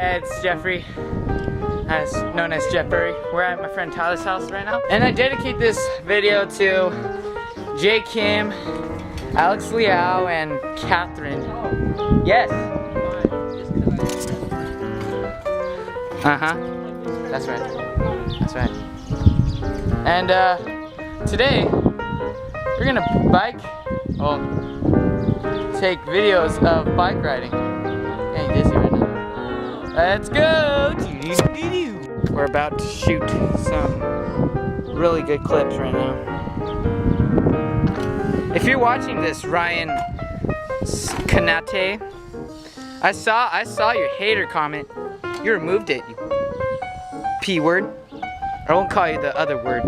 It's Jeffrey, as known as Jeffrey. We're at my friend Tyler's house right now. And I dedicate this video to Jay Kim, Alex Liao, and Catherine. Yes. That's right. That's right. And today we're gonna take videos of bike riding. Getting dizzy right now. Let's go! We're about to shoot some really good clips right now. If you're watching this, Ryan Kanate, I saw your hater comment. You removed it, you P word. I won't call you the other word,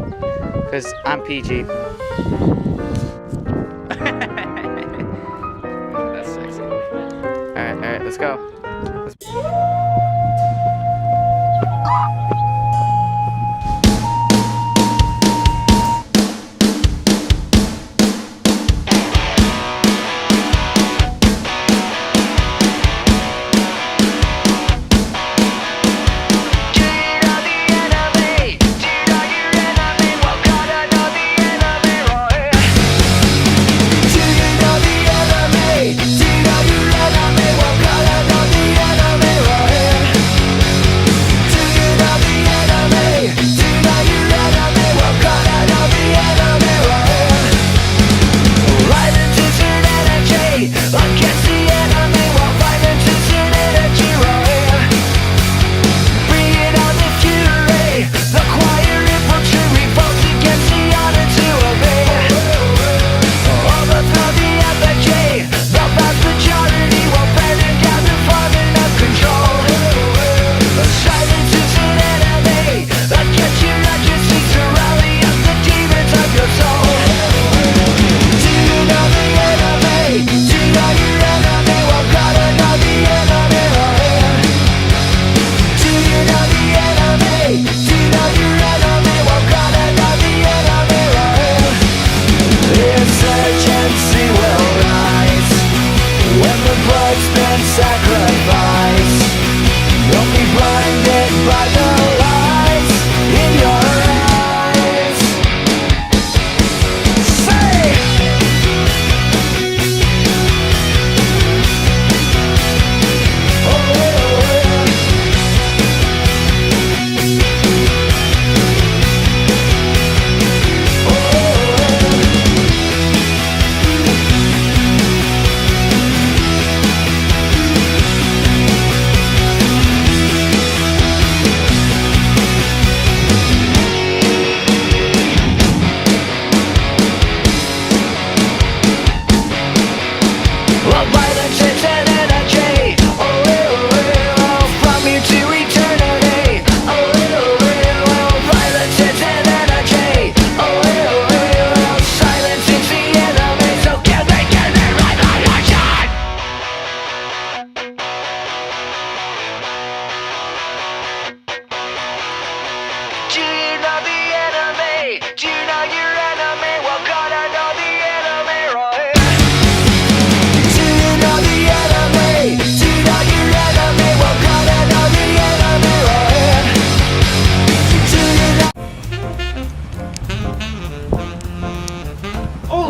because I'm PG. That's sexy. Alright, let's go.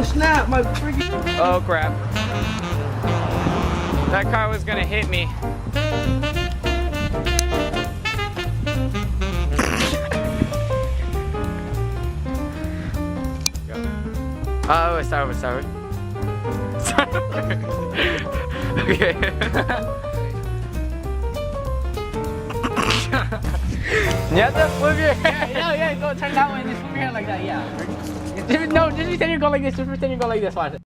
Snap, my freaking. Oh crap. That car was gonna hit me. Oh, start. Okay. You have to flip your hair. Yeah, go turn that way and just flip your hair like that, yeah. No, just pretend you go like this, watch it.